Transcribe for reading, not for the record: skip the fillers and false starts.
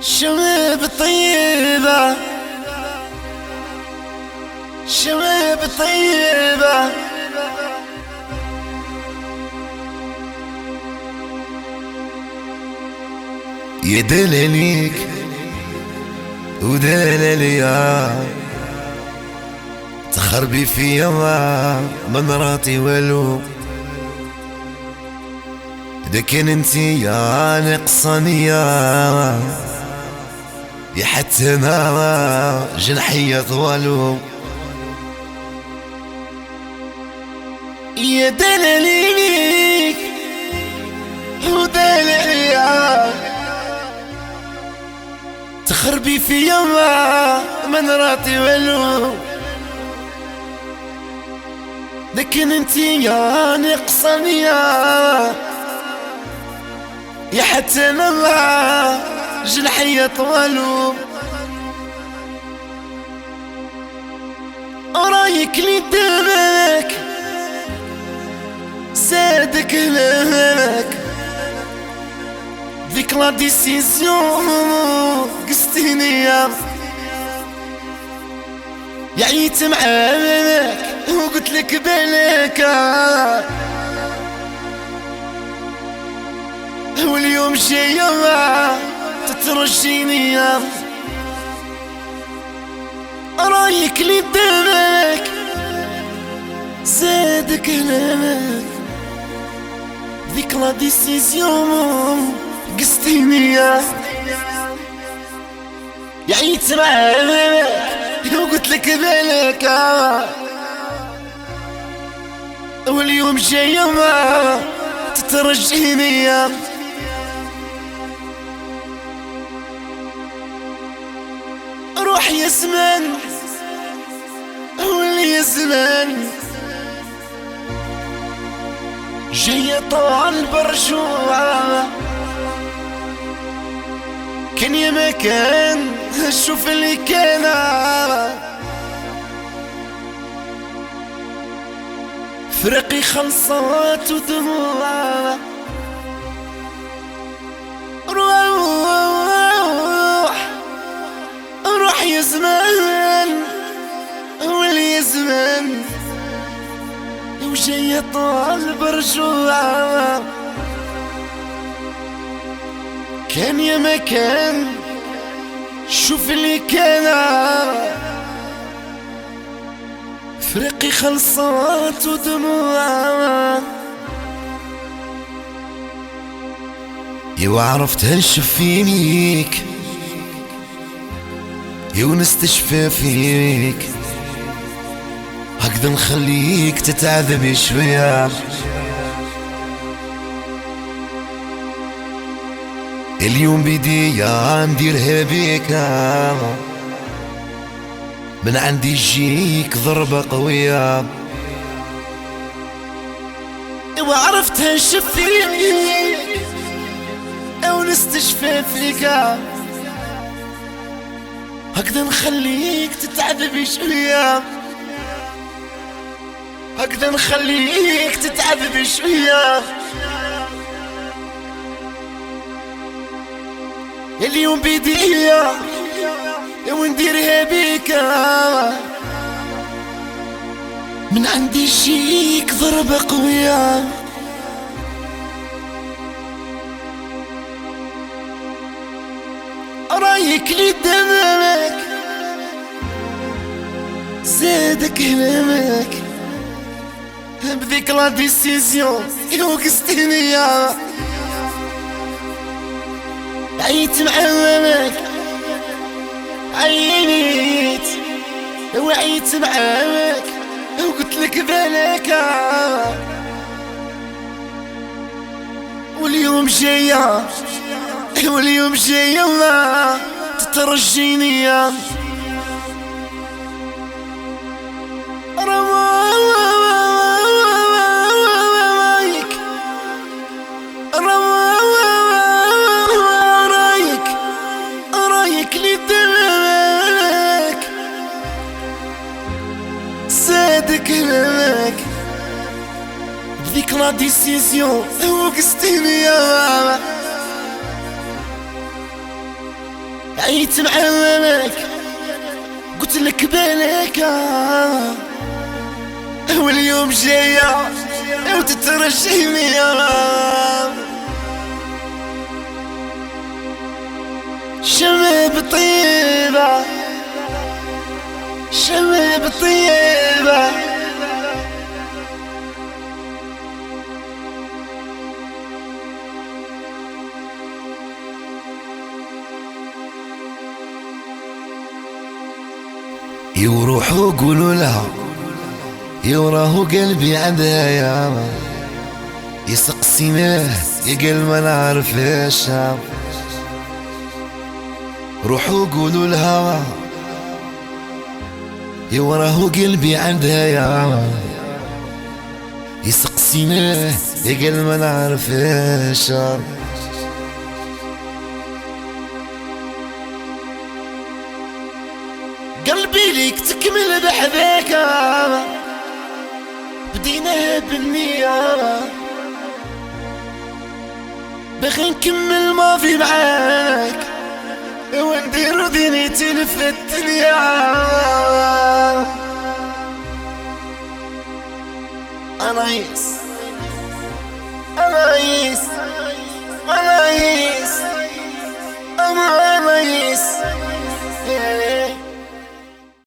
شباب طيبة، شباب طيبة، يا دلاليك ودلاليا تخربي فيا ما مراتي والو. إذا كان انتي يا نقصانية يا حتى انا جنحية طوالو. يا دلاليك ودلاليا تخربي فيا ما نراطي والو. لكن انتي يا نقصانية يا حتى انا جنحية طوالو. رايك لي دمك زادك هلاك، ديك لا ديسيزيون قستيني يا عيت معاك وقلت لك بالك، واليوم جاية تترجيني يا رايك لي دمك زادك هلاك، ديك لا ديسيزيون قستيني يا عيت معاك وقلت لك بالك، واليوم جاية ما تترجيني يا روح يا زمان واللي يا زمان جاية طال برجوعة. كان يا مكان شوف اللي كان فرقي خلصات ودموع. روح يا زمان واللي يا زمان وجاية طال برجوعة. كان يا مكان شوف اللي كان فرقي خلصات ودموع. يو عرفت هالشفينيك يو نستشفى فيك، هكذا نخليك تتعذب شوية. اليوم بديا نديرها بيك، من عندي يجيك ضربة قوية. وعرفت هالشفينيك او نستشفى فيك، هكذا نخليك تتعذب شوية، هكذا نخليك تتعذب شوية. اليوم بديا ونديرها بيك، من عندي يجيك ضربة قوية. رايك لي دمك زادك همامك، بذيك لا ديسيزيون وقستيني يا عيت معاك، عينيت وعيت معاك وقلت لك بالك، واليوم جاية واليوم جاية ما تترجيني يا رايك لي دمك زادك هلاك، بذيك لا ديسيزيون وقستيني يا عيت معلمك قلت لك بالك واليوم جاية وتترجيني شباب طيبة شباب طيبة يروحوا قولوا لها يوراه قلبي عندها يسقسيناه يا قلب ما نعرفش روحوا قولوا لها يوراه قلبي عندها يسقسيناه يا قلب ما نعرفش قلبي ليك تكمل بحذاك بديناها بالنية باغي نكمل ماضي معاك ونديرو دينيتي في الدنيا أنايس